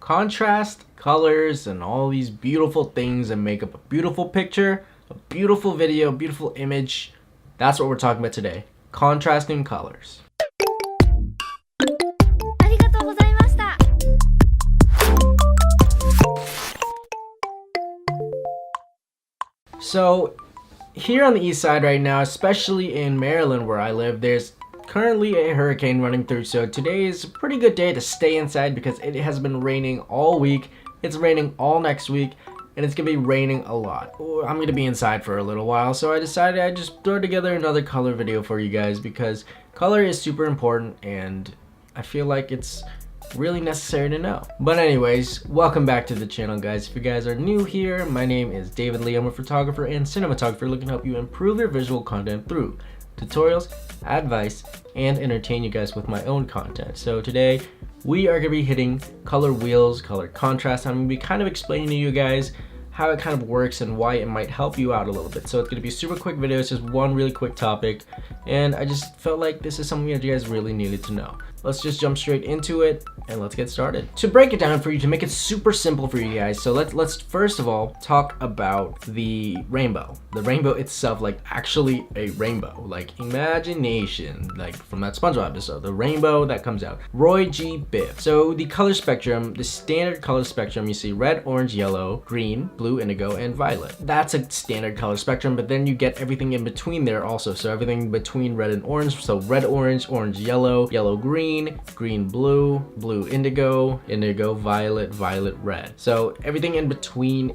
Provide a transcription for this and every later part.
Contrast, colors, and all these beautiful things that make up a beautiful picture, a beautiful video, a beautiful image. That's what we're talking about today. Contrasting colors. So here on the east side right now, especially in Maryland where I live, there's currently a hurricane running through, so today is a pretty good day to stay inside because it has been raining all week. It's raining all next week, and it's gonna be raining a lot. I'm gonna be inside for a little while, so I decided I'd just throw together another color video for you guys because color is super important and I feel like it's really necessary to know. But anyways, welcome back to the channel, guys. If you guys are new here, my name is David Lee. I'm a photographer and cinematographer looking to help you improve your visual content through tutorials, advice, and entertain you guys with my own content. So today we are going to be hitting color wheels, color contrast. I'm going to be kind of explaining to you guys how it kind of works and why it might help you out a little bit. So it's going to be a super quick video. It's just one really quick topic, and I just felt like this is something that you guys really needed to know. Let's just jump straight into it and let's get started. To break it down for you, to make it super simple for you guys, so let's first of all talk about the rainbow. The rainbow itself, like actually a rainbow, like imagination, like from that SpongeBob episode, the rainbow that comes out. Roy G. Biv. So the color spectrum, the standard color spectrum, you see red, orange, yellow, green, blue, indigo, and violet. That's a standard color spectrum, but then you get everything in between there also. So everything between red and orange, so red, orange, orange, yellow, yellow, green, green, blue, blue, indigo, indigo, violet, violet, red. So everything in between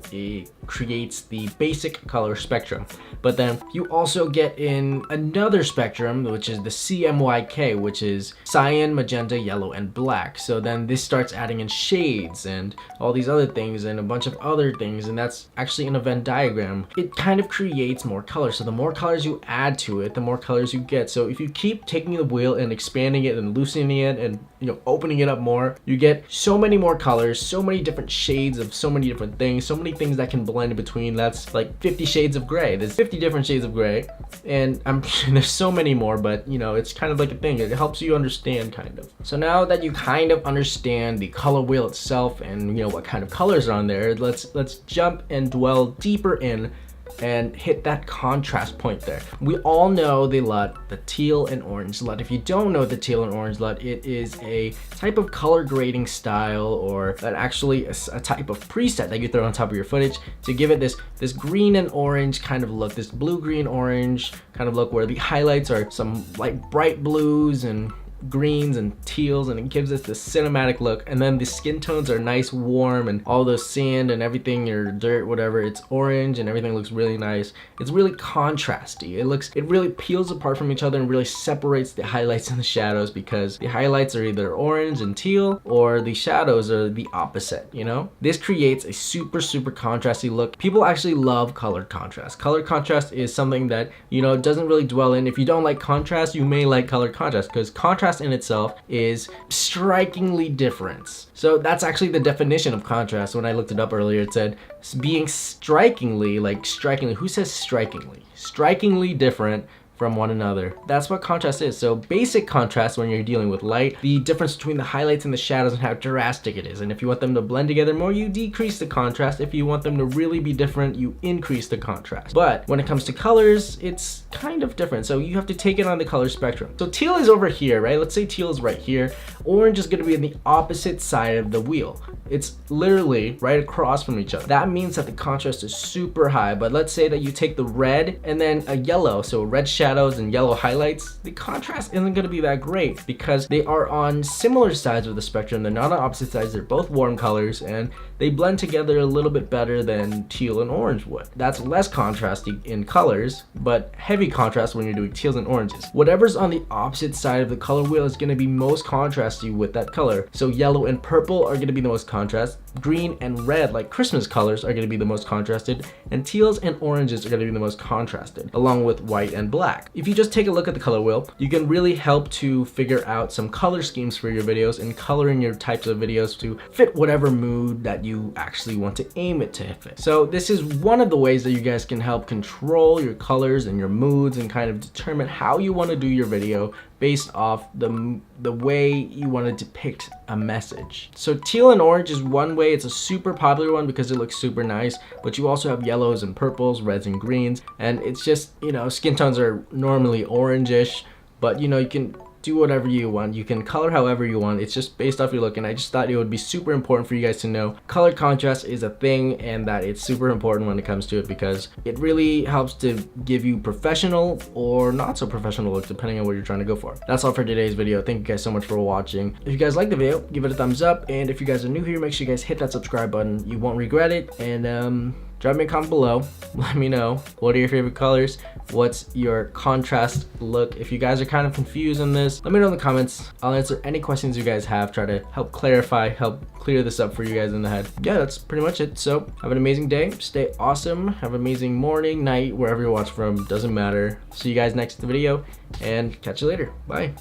creates the basic color spectrum. But then you also get in another spectrum, which is the CMYK, which is cyan, magenta, yellow, and black. So then this starts adding in shades and all these other things and a bunch of other things, and that's actually in a Venn diagram. It kind of creates more color. So the more colors you add to it, the more colors you get. So if you keep taking the wheel and expanding it and loosening it and opening it up more, you get so many more colors, so many different shades of so many different things, so many things that can blend in between. That's like 50 shades of gray. There's 50 different shades of gray, and there's so many more, but it's kind of like a thing. It helps you understand kind of. So now that you kind of understand the color wheel itself and what kind of colors are on there, let's jump and dwell deeper in and hit that contrast point there. We all know the LUT, the teal and orange LUT. If you don't know the teal and orange LUT, it is a type of color grading style, or that actually is a type of preset that you throw on top of your footage to give it this green and orange kind of look, this blue, green, orange kind of look, where the highlights are some like bright blues and greens and teals, and it gives us this cinematic look. And then the skin tones are nice, warm, and all the sand and everything, or dirt, whatever, it's orange and everything looks really nice. It's really contrasty. It really peels apart from each other and really separates the highlights and the shadows, because the highlights are either orange and teal or the shadows are the opposite. This creates a super contrasty look. People actually love color contrast. Color contrast is something that doesn't really dwell in. If you don't like contrast, you may like color contrast, because contrast in itself is strikingly different. So that's actually the definition of contrast. When I looked it up earlier, it said being strikingly, who says strikingly? Strikingly different from one another. That's what contrast is. So basic contrast, when you're dealing with light, the difference between the highlights and the shadows and how drastic it is. And if you want them to blend together more, you decrease the contrast. If you want them to really be different, you increase the contrast. But when it comes to colors, it's kind of different. So you have to take it on the color spectrum. So teal is over here, right? Let's say teal is right here. Orange is going to be on the opposite side of the wheel. It's literally right across from each other. That means that the contrast is super high. But let's say that you take the red and then a yellow, so red shadows and yellow highlights, the contrast isn't going to be that great because they are on similar sides of the spectrum. They're not on opposite sides. They're both warm colors, and they blend together a little bit better than teal and orange would. That's less contrasty in colors, but heavy contrast when you're doing teals and oranges. Whatever's on the opposite side of the color wheel is going to be most contrasty with that color. So yellow and purple are going to be the most contrast. Green and red, like Christmas colors, are going to be the most contrasted, and teals and oranges are going to be the most contrasted, along with white and black. If you just take a look at the color wheel, you can really help to figure out some color schemes for your videos and coloring your types of videos to fit whatever mood that you actually want to aim it to fit. So this is one of the ways that you guys can help control your colors and your moods and kind of determine how you want to do your video based off the way you want to depict a message. So teal and orange is one way. It's a super popular one because it looks super nice, but you also have yellows and purples, reds and greens, and it's just, you know, skin tones are normally orangish, but you know, you can do whatever you want. You can color however you want. It's just based off your look, and I just thought it would be super important for you guys to know color contrast is a thing and that it's super important when it comes to it, because it really helps to give you professional or not so professional look depending on what you're trying to go for. That's all for today's video. Thank you guys so much for watching. If you guys like the video, give it a thumbs up, and if you guys are new here, make sure you guys hit that subscribe button. You won't regret it. And drop me a comment below. Let me know, what are your favorite colors? What's your contrast look? If you guys are kind of confused on this, let me know in the comments. I'll answer any questions you guys have, try to help clarify, help clear this up for you guys in the head. Yeah, that's pretty much it. So have an amazing day, stay awesome, have an amazing morning, night, wherever you watch from, doesn't matter. See you guys next video, and catch you later. Bye.